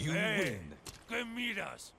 You win. ¿Qué miras?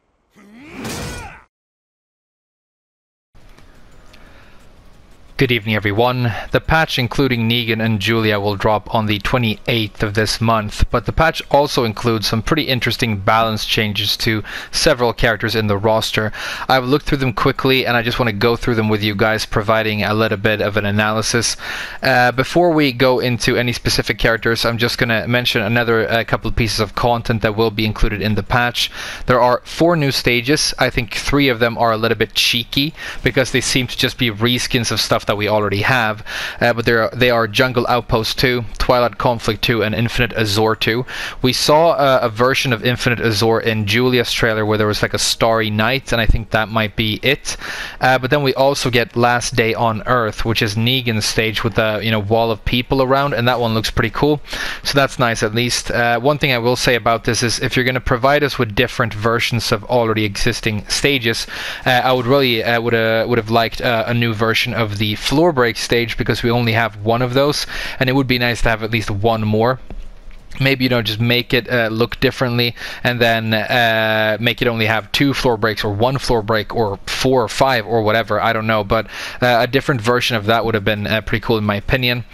Good evening, everyone. The patch including Negan and Julia will drop on the 28th of this month, but the patch also includes some pretty interesting balance changes to several characters in the roster. I've looked through them quickly and I just want to go through them with you guys, providing a little bit of an analysis. Before we go into any specific characters, I'm just going to mention another couple of pieces of content that will be included in the patch. There are 4 new stages. I think 3 of them are a little bit cheeky because they seem to just be reskins of stuff that we already have, but they are Jungle Outpost 2, Twilight Conflict 2, and Infinite Azure 2. We saw a version of Infinite Azure in Julia's trailer where there was like a starry night, and I think that might be it. But then we also get Last Day on Earth, which is Negan's stage with the wall of people around, and that one looks pretty cool. So that's nice at least. One thing I will say about this is if you're going to provide us with different versions of already existing stages, I would really would have liked a new version of the floor break stage, because we only have one of those, and it would be nice to have at least one more. Maybe just make it look differently, and then make it only have 2 floor breaks or 1 floor break or 4 or 5 or whatever, I don't know, but a different version of that would have been pretty cool in my opinion.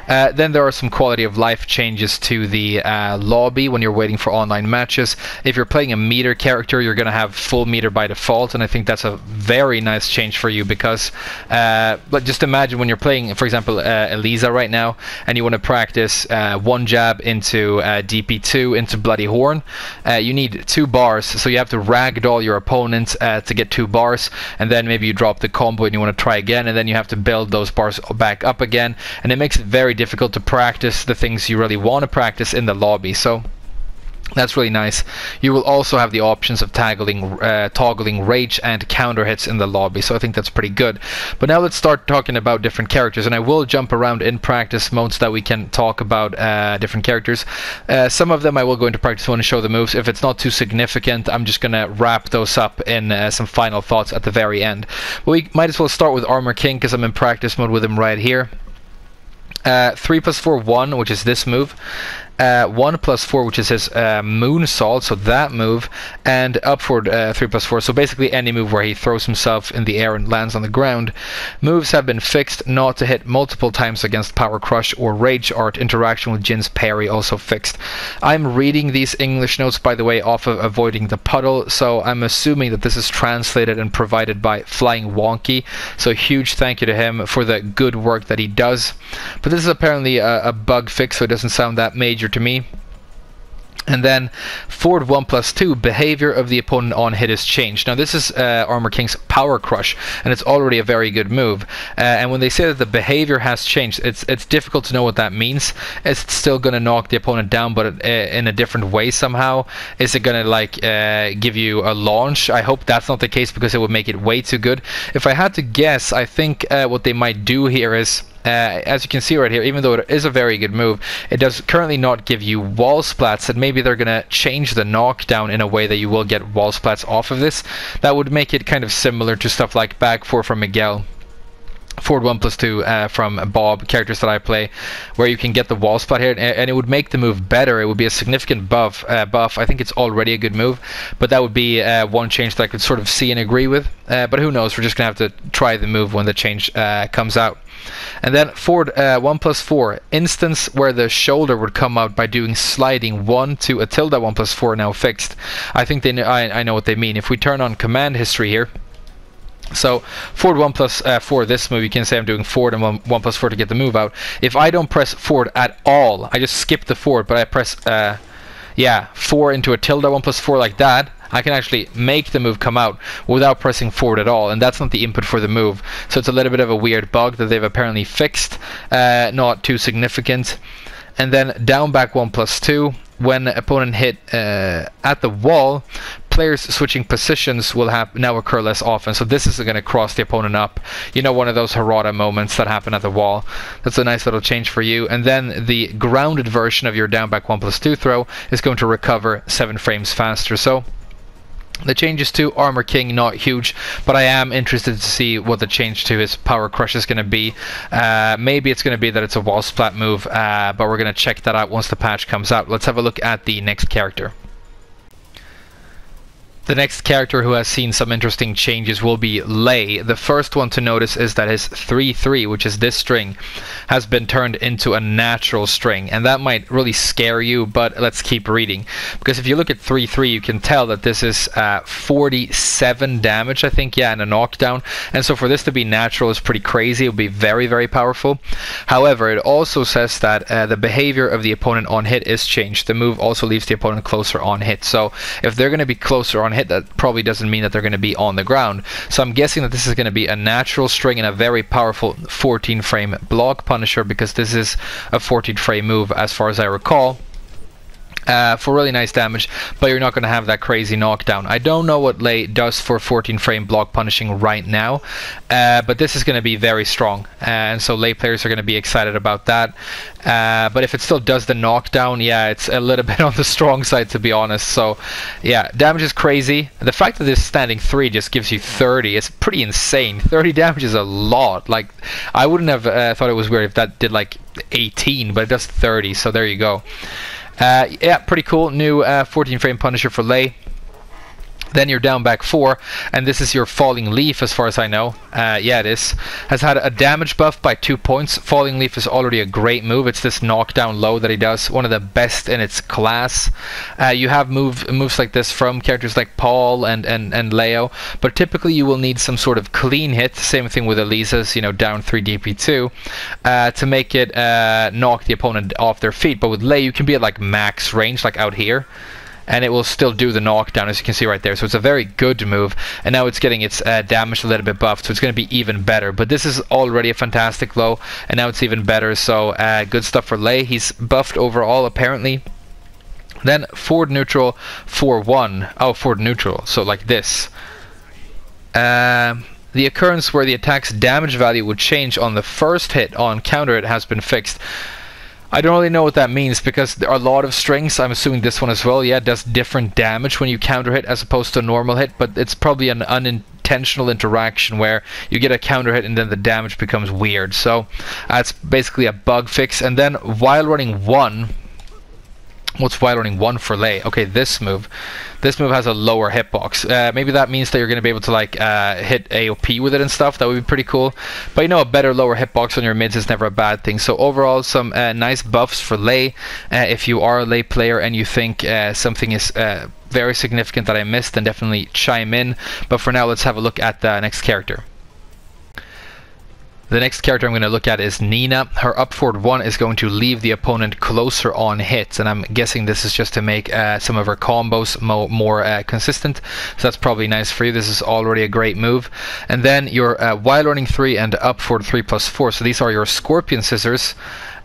Then there are some quality of life changes to the lobby when you're waiting for online matches. If you're playing a meter character, you're going to have full meter by default, and I think that's a very nice change for you because but just imagine when you're playing, for example, Alisa right now, and you want to practice 1 jab into DP2 into Bloody Horn. You need 2 bars, so you have to ragdoll your opponent to get 2 bars, and then maybe you drop the combo and you want to try again, and then you have to build those bars back up again, and it makes it very difficult to practice the things you really want to practice in the lobby. So that's really nice. You will also have the options of toggling rage and counter hits in the lobby, so I think that's pretty good. But now let's start talking about different characters, and I will jump around in practice mode so that we can talk about different characters. Some of them I will go into practice mode and show the moves. If it's not too significant, I'm just gonna wrap those up in some final thoughts at the very end. But we might as well start with Armor King because I'm in practice mode with him right here. 3+4 1, which is this move. 1+4, which is his moonsault, so that move, and upward 3+4, so basically any move where he throws himself in the air and lands on the ground. Moves have been fixed not to hit multiple times against Power Crush or Rage Art. Interaction with Jin's parry also fixed. I'm reading these English notes, by the way, off of Avoiding the Puddle, so I'm assuming that this is translated and provided by Flying Wonky, so huge thank you to him for the good work that he does. But this is apparently a bug fix, so it doesn't sound that major to me. And then forward 1+2, behavior of the opponent on hit is changed. Now this is Armor King's Power Crush, and it's already a very good move. And when they say that the behavior has changed, it's difficult to know what that means. It's still going to knock the opponent down, but in a different way somehow. Is it going to give you a launch? I hope that's not the case, because it would make it way too good. If I had to guess, I think what they might do here is, as you can see right here, even though it is a very good move, it does currently not give you wall splats, and maybe they're going to change the knockdown in a way that you will get wall splats off of this. That would make it kind of similar to stuff like back 4 from Miguel, forward 1+2 from Bob, characters that I play, where you can get the wall splat here, and it would make the move better. It would be a significant buff. I think it's already a good move, but that would be one change that I could sort of see and agree with. But who knows? We're just going to have to try the move when the change comes out. And then forward 1+4, instance where the shoulder would come out by doing sliding 1 to a tilde 1+4, now fixed. I think I know what they mean. If we turn on command history here, so forward 1+4, this move, you can say I'm doing forward and 1+4 to get the move out. If I don't press forward at all, I just skip the forward, but I press 4 into a tilde 1+4 like that, I can actually make the move come out without pressing forward at all, and that's not the input for the move. So it's a little bit of a weird bug that they've apparently fixed, not too significant. And then down back 1+2, when opponent hit at the wall, players switching positions will now occur less often. So this is going to cross the opponent up. One of those Harada moments that happen at the wall. That's a nice little change for you. And then the grounded version of your down back 1+2 throw is going to recover 7 frames faster. So the changes to Armor King, not huge, but I am interested to see what the change to his Power Crush is going to be. Maybe it's going to be that it's a wall splat move, but we're going to check that out once the patch comes out. Let's have a look at the next character. The next character who has seen some interesting changes will be Lei. The first one to notice is that his 3-3, which is this string, has been turned into a natural string, and that might really scare you, but let's keep reading. Because if you look at 3-3, you can tell that this is 47 damage, I think, yeah, and a knockdown. And so for this to be natural is pretty crazy. It would be very, very powerful. However, it also says that the behavior of the opponent on hit is changed. The move also leaves the opponent closer on hit. So if they're going to be closer on hit, that probably doesn't mean that they're going to be on the ground. So I'm guessing that this is going to be a natural string and a very powerful 14 frame block punisher, because this is a 14 frame move as far as I recall. For really nice damage, but you're not going to have that crazy knockdown. I don't know what Lei does for 14 frame block punishing right now, but this is going to be very strong, and so Lei players are going to be excited about that. But if it still does the knockdown, yeah, it's a little bit on the strong side, to be honest. So yeah, damage is crazy. The fact that this standing 3 just gives you 30 is pretty insane. 30 damage is a lot. Like, I wouldn't have thought it was weird if that did like 18, but it does 30, so there you go. Yeah, pretty cool. New 14 frame punisher for Lei. Then you're down back 4, and this is your Falling Leaf as far as I know. Yeah, it is. Has had a damage buff by 2 points. Falling Leaf is already a great move. It's this knockdown low that he does, one of the best in its class. You have moves like this from characters like Paul and Leo, but typically you will need some sort of clean hit. Same thing with Alisa's, you know, down 3 DP2, to make it knock the opponent off their feet. But with Lei, you can be at like max range, like out here, and it will still do the knockdown, as you can see right there. So it's a very good move, and now it's getting its damage a little bit buffed, so it's going to be even better. But this is already a fantastic low, and now it's even better. So good stuff for Lei. He's buffed overall, apparently. Then forward neutral 4-1. Oh, forward neutral, so like this. The occurrence where the attack's damage value would change on the first hit on counter hit has been fixed. I don't really know what that means, because there are a lot of strings. I'm assuming this one as well. Yeah, it does different damage when you counter hit as opposed to a normal hit, but it's probably an unintentional interaction where you get a counter hit and then the damage becomes weird. So that's basically a bug fix. And then while running 1, what's while running 1 for Lei? Okay, this move. This move has a lower hitbox. Maybe that means that you're going to be able to like hit AOP with it and stuff. That would be pretty cool. But you know, a better lower hitbox on your mids is never a bad thing. So overall, some nice buffs for Lei. If you are a Lei player and you think something is very significant that I missed, then definitely chime in. But for now, let's have a look at the next character. The next character I'm going to look at is Nina. Her up forward 1 is going to leave the opponent closer on hits, and I'm guessing this is just to make some of her combos more consistent. So that's probably nice for you. This is already a great move. And then your while running 3 and up forward 3+4. So these are your Scorpion Scissors.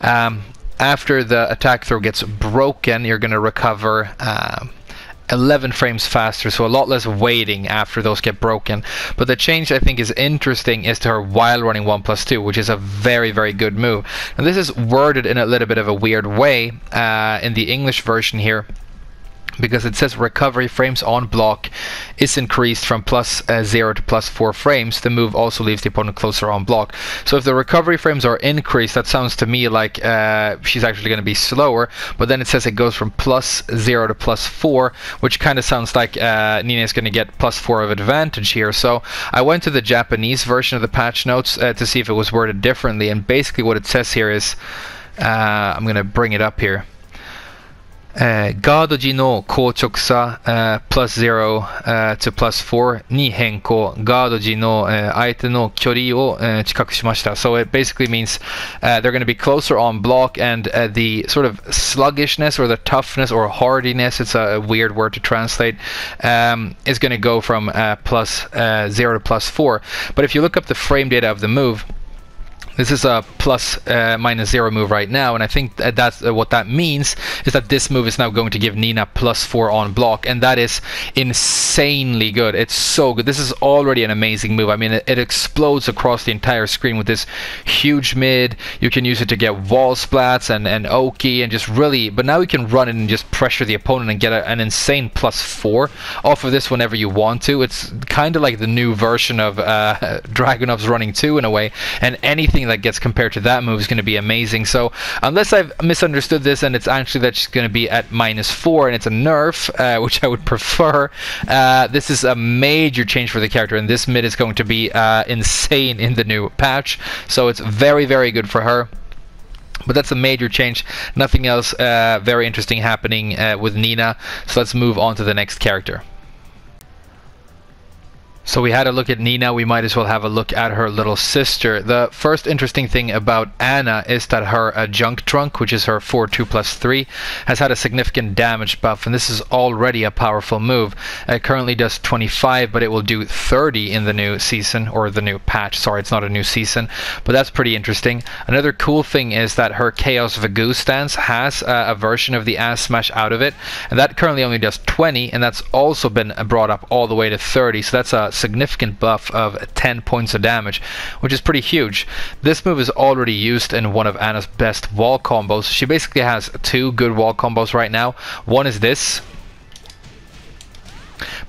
After the attack throw gets broken, you're going to recover 11 frames faster, so a lot less waiting after those get broken. But the change I think is interesting is to her while running 1+2, which is a very, very good move. And this is worded in a little bit of a weird way in the English version here, because it says recovery frames on block is increased from +0 to +4 frames. The move also leaves the opponent closer on block. So if the recovery frames are increased, that sounds to me like she's actually going to be slower. But then it says it goes from +0 to +4, which kind of sounds like Nina is going to get +4 of advantage here. So I went to the Japanese version of the patch notes to see if it was worded differently. And basically what it says here is, I'm going to bring it up here. ガード時の硬直さ、+0 to +4 に変更。ガード時の、相手の距離を、近くしました。So it basically means they're going to be closer on block, and the sort of sluggishness or the toughness or hardiness, it's a weird word to translate, is going to go from +0 to +4. But if you look up the frame data of the move, this is a +-0 move right now, and I think that's what that means is that this move is now going to give Nina +4 on block, and that is insanely good. It's so good. This is already an amazing move. I mean, it explodes across the entire screen with this huge mid. You can use it to get wall splats and Oki and just really, but now you can run it and just pressure the opponent and get an insane +4 off of this whenever you want to. It's kind of like the new version of Dragunov's running 2 in a way, and anything anything that gets compared to that move is going to be amazing. So unless I've misunderstood this and it's actually that she's going to be at -4 and it's a nerf, which I would prefer, this is a major change for the character, and this mid is going to be insane in the new patch. So it's very, very good for her. But that's a major change. Nothing else very interesting happening with Nina. So let's move on to the next character. So we had a look at Nina, we might as well have a look at her little sister. The first interesting thing about Anna is that her junk trunk, which is her 4/2+3, has had a significant damage buff, and this is already a powerful move. It currently does 25, but it will do 30 in the new season, or the new patch. Sorry, it's not a new season, but that's pretty interesting. Another cool thing is that her Chaos Vagu stance has a version of the ass smash out of it, and that currently only does 20, and that's also been brought up all the way to 30, so that's a significant buff of 10 points of damage, which is pretty huge. This move is already used in one of Anna's best wall combos. She basically has 2 good wall combos right now. One is this,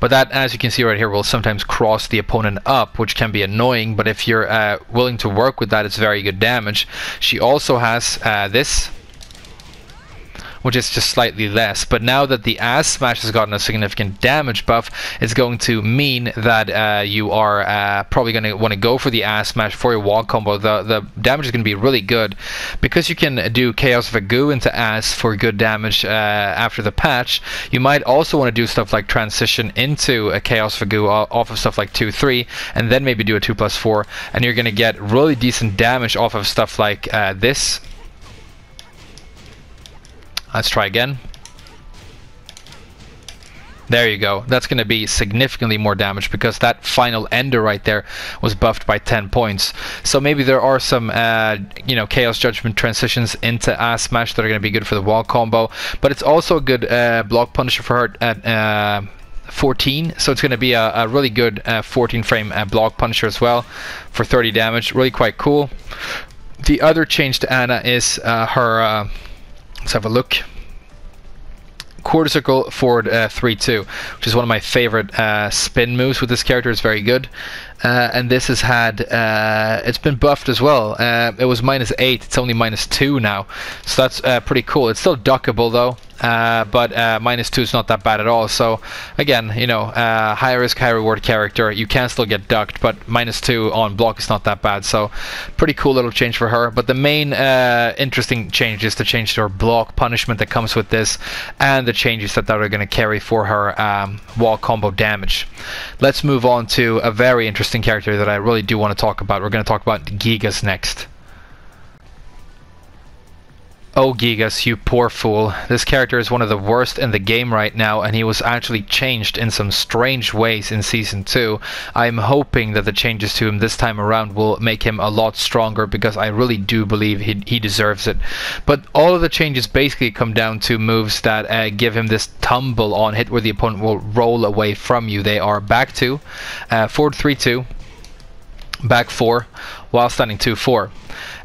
but that, as you can see right here, will sometimes cross the opponent up, which can be annoying, but if you're willing to work with that, it's very good damage. She also has this, which is just slightly less. But now that the ass smash has gotten a significant damage buff, it's going to mean that you are probably going to want to go for the ass smash for your wall combo. The damage is going to be really good because you can do Chaos Vagu into ass for good damage after the patch. You might also want to do stuff like transition into a Chaos Vagu off of stuff like 2-3, and then maybe do a 2+4, and you're going to get really decent damage off of stuff like this. Let's try again. There you go. That's going to be significantly more damage because that final ender right there was buffed by 10 points. So maybe there are some, Chaos Judgment transitions into ass smash that are going to be good for the wall combo. But it's also a good block punisher for her at 14. So it's going to be a really good 14 frame block punisher as well for 30 damage. Really quite cool. The other change to Anna is her... let's have a look. Quarter circle forward 3-2, which is one of my favorite spin moves with this character. It's very good. And this has had, it's been buffed as well. It was -8, it's only -2 now. So that's pretty cool. It's still duckable though. But -2 is not that bad at all. So again, high risk, high reward character. You can still get ducked, but -2 on block is not that bad. So pretty cool little change for her. But the main interesting change is the change to her block punishment that comes with this, and the changes that are going to carry for her wall combo damage. Let's move on to a very interesting character that I really do want to talk about. We're going to talk about Gigas next. Oh, Gigas, you poor fool. This character is one of the worst in the game right now, and he was actually changed in some strange ways in Season 2. I'm hoping that the changes to him this time around will make him a lot stronger, because I really do believe he deserves it. But all of the changes basically come down to moves that give him this tumble on hit where the opponent will roll away from you. They are back 2, forward 3-2, back 4, while standing 2-4.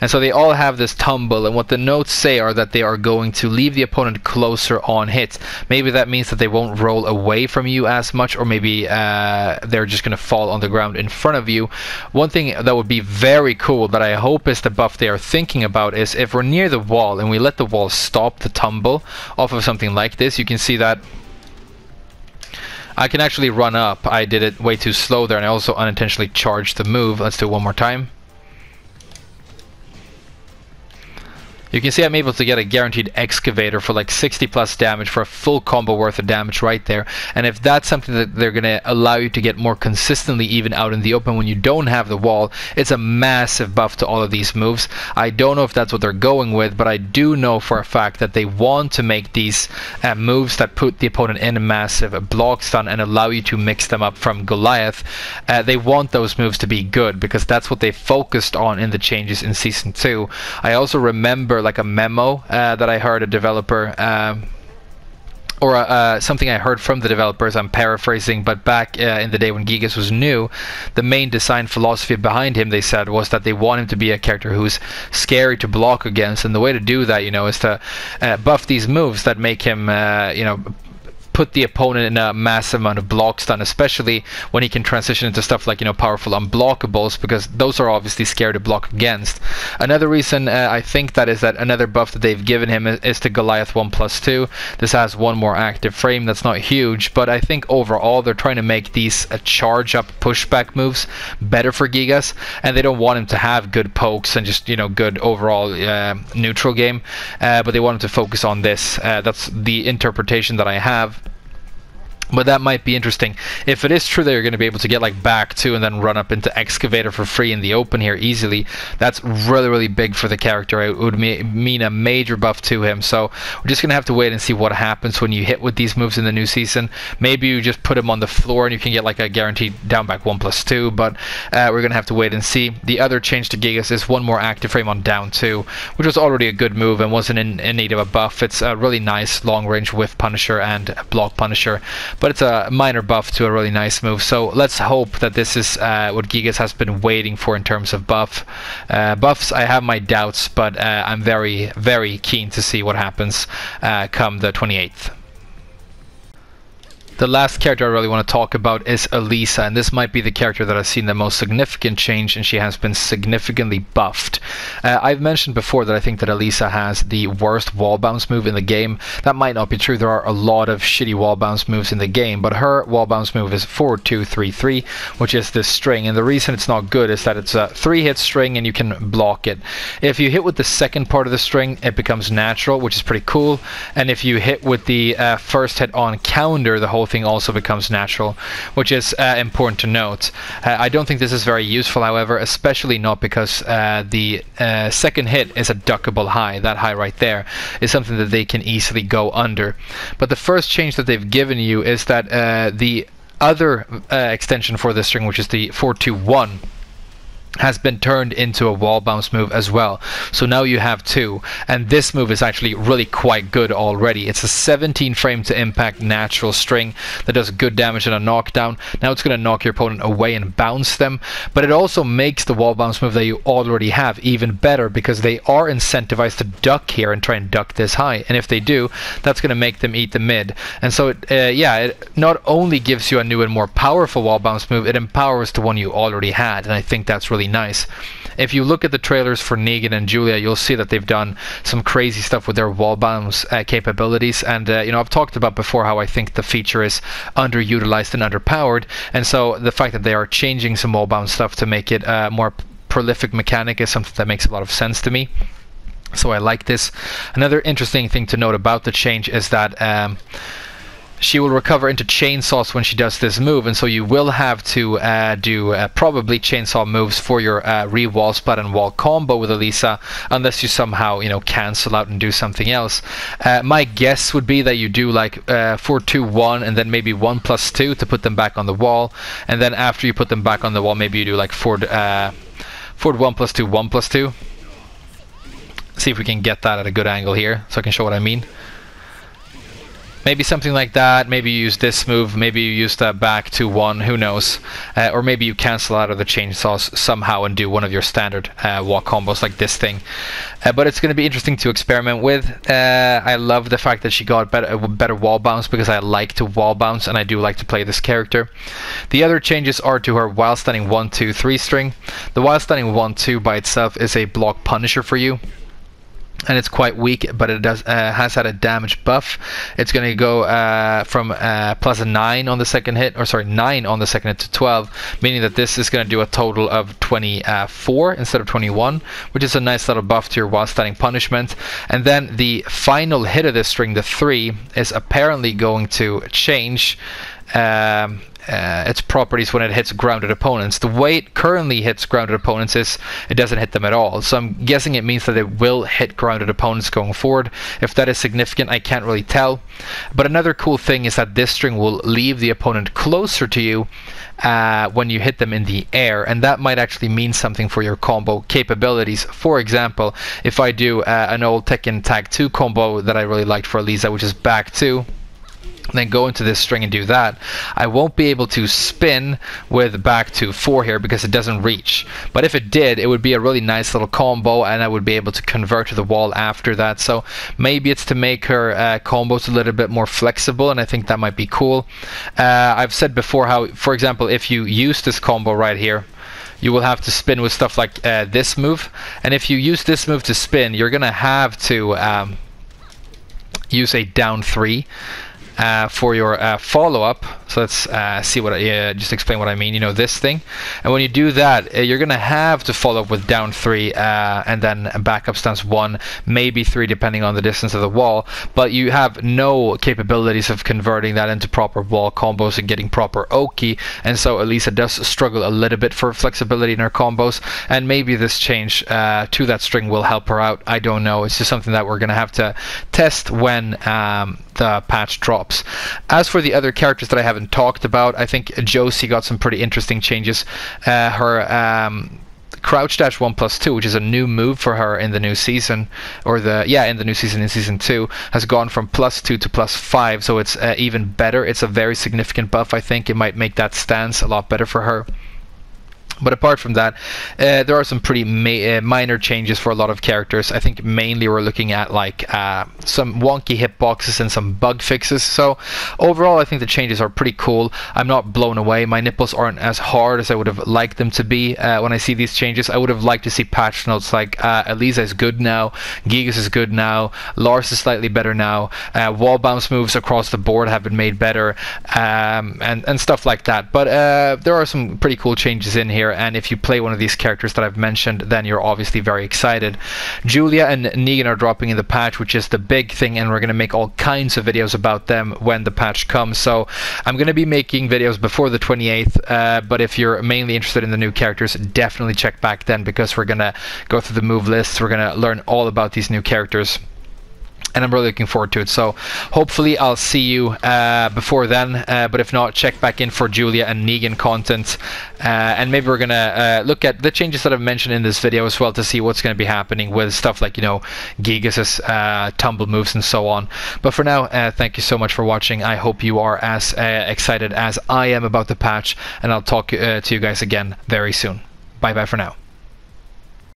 And so they all have this tumble, and what the notes say are that they are going to leave the opponent closer on hit. Maybe that means that they won't roll away from you as much, or maybe they're just going to fall on the ground in front of you. One thing that would be very cool that I hope is the buff they are thinking about is if we're near the wall and we let the wall stop the tumble off of something like this, you can see that I can actually run up. I did it way too slow there, and I also unintentionally charged the move. Let's do it one more time. You can see I'm able to get a guaranteed excavator for like 60 plus damage for a full combo worth of damage right there. And if that's something that they're going to allow you to get more consistently even out in the open when you don't have the wall, it's a massive buff to all of these moves. I don't know if that's what they're going with, but I do know for a fact that they want to make these moves that put the opponent in a massive block stun and allow you to mix them up from Goliath. They want those moves to be good because that's what they focused on in the changes in Season 2. I also remember like a memo that I heard a developer or something I heard from the developers, I'm paraphrasing, but back in the day when Gigas was new, the main design philosophy behind him, they said, was that they want him to be a character who's scary to block against, and the way to do that, is to buff these moves that make him, put the opponent in a massive amount of block stun, especially when he can transition into stuff like, you know, powerful unblockables, because those are obviously scary to block against. Another reason I think that is that another buff that they've given him is to Goliath 1+2. This has one more active frame. That's not huge, but I think overall they're trying to make these charge up pushback moves better for Gigas, and they don't want him to have good pokes and just, you know, good overall neutral game, but they want him to focus on this. That's the interpretation that I have. But that might be interesting. If it is true that you're going to be able to get like back 2 and then run up into Excavator for free in the open here easily, that's really, really big for the character. It would mean a major buff to him. So we're just going to have to wait and see what happens when you hit with these moves in the new season. Maybe you just put him on the floor and you can get like a guaranteed down back 1+2, but we're going to have to wait and see. The other change to Gigas is one more active frame on down 2, which was already a good move and wasn't in need of a buff. It's a really nice long range whiff Punisher and block Punisher, but it's a minor buff to a really nice move. So let's hope that this is what Gigas has been waiting for in terms of buffs. I have my doubts, but I'm very, very keen to see what happens come the 28th. The last character I really want to talk about is Alisa, and this might be the character that I've seen the most significant change, and she has been significantly buffed. I've mentioned before that I think that Alisa has the worst wall bounce move in the game. That might not be true. There are a lot of shitty wall bounce moves in the game, but her wall bounce move is 4-2-3-3, which is this string, and the reason it's not good is that it's a 3-hit string and you can block it. If you hit with the second part of the string, it becomes natural, which is pretty cool, and if you hit with the first hit on counter, the whole thing also becomes natural, which is important to note. I don't think this is very useful, however, especially not because the second hit is a duckable high. That high right there is something that they can easily go under. But the first change that they've given you is that the other extension for this string, which is the 4-2-1, has been turned into a wall bounce move as well. So now you have 2, and this move is actually really quite good already. It's a 17 frame to impact natural string that does good damage in a knockdown. Now it's going to knock your opponent away and bounce them, but it also makes the wall bounce move that you already have even better, because they are incentivized to duck here and try and duck this high, and if they do, that's going to make them eat the mid. And so it not only gives you a new and more powerful wall bounce move, it empowers the one you already had, and I think that's really nice. If you look at the trailers for Negan and Julia, you'll see that they've done some crazy stuff with their wall bounce capabilities, and you know, I've talked about before how I think the feature is underutilized and underpowered, and so the fact that they are changing some wall bounce stuff to make it a more prolific mechanic is something that makes a lot of sense to me. So I like this. Another interesting thing to note about the change is that she will recover into chainsaws when she does this move, and so you will have to do probably chainsaw moves for your re-wall splat and wall combo with Alisa, unless you somehow, you know, cancel out and do something else. My guess would be that you do like 4-2-1 and then maybe 1+2 to put them back on the wall, and then after you put them back on the wall, maybe you do like forward 1+2, 1+2. See if we can get that at a good angle here so I can show what I mean. Maybe something like that. Maybe you use this move. Maybe you use that back to 1. Who knows? Or maybe you cancel out of the chainsaws somehow and do one of your standard wall combos like this thing. But it's going to be interesting to experiment with. I love the fact that she got better wall bounce, because I like to wall bounce and I do like to play this character. The other changes are to her while standing 1-2-3 string. The while standing 1-2 by itself is a block Punisher for you, and it's quite weak, but it does has had a damage buff. It's going to go from plus 9 on the second hit, or sorry, 9 on the second hit to 12, meaning that this is going to do a total of 24 instead of 21, which is a nice little buff to your while standing punishment. And then the final hit of this string, the 3, is apparently going to change its properties when it hits grounded opponents. The way it currently hits grounded opponents is it doesn't hit them at all. So I'm guessing it means that it will hit grounded opponents going forward. If that is significant, I can't really tell. But another cool thing is that this string will leave the opponent closer to you when you hit them in the air, and that might actually mean something for your combo capabilities. For example, if I do an old Tekken Tag 2 combo that I really liked for Alisa, which is back 2, then go into this string and do that, I won't be able to spin with back to 4 here because it doesn't reach. But if it did, it would be a really nice little combo, and I would be able to convert to the wall after that. So maybe it's to make her combos a little bit more flexible, and I think that might be cool. I've said before how, for example, if you use this combo right here, you will have to spin with stuff like this move. And if you use this move to spin, you're going to have to use a down 3 for your follow-up. So let's see what just explain what I mean. You know, this thing, and when you do that, you're gonna have to follow up with down 3 and then back up stance 1, maybe 3 depending on the distance of the wall, but you have no capabilities of converting that into proper wall combos and getting proper Oki, and so Alisa does struggle a little bit for flexibility in her combos, and maybe this change to that string will help her out. I don't know. It's just something that we're gonna have to test when the patch drops. As for the other characters that I haven't talked about, I think Josie got some pretty interesting changes. Her crouch dash 1+2, which is a new move for her in the new season, or in the new season in season 2, has gone from +2 to +5, so it's even better. It's a very significant buff. I think it might make that stance a lot better for her. But apart from that, there are some pretty minor changes for a lot of characters. I think mainly we're looking at like some wonky hitboxes and some bug fixes. So overall, I think the changes are pretty cool. I'm not blown away. My nipples aren't as hard as I would have liked them to be when I see these changes. I would have liked to see patch notes like Alisa is good now, Gigas is good now, Lars is slightly better now, wall bounce moves across the board have been made better, and stuff like that. But there are some pretty cool changes in here. And if you play one of these characters that I've mentioned, then you're obviously very excited. Julia and Negan are dropping in the patch, which is the big thing, and we're going to make all kinds of videos about them when the patch comes. So I'm going to be making videos before the 28th, but if you're mainly interested in the new characters, definitely check back then, because we're going to go through the move lists. We're going to learn all about these new characters, and I'm really looking forward to it. So hopefully I'll see you before then, but if not, check back in for Julia and Negan content, and maybe we're gonna look at the changes that I've mentioned in this video as well, to see what's going to be happening with stuff like, you know, Gigas' tumble moves and so on. But for now, thank you so much for watching. I hope you are as excited as I am about the patch, and I'll talk to you guys again very soon. Bye bye for now.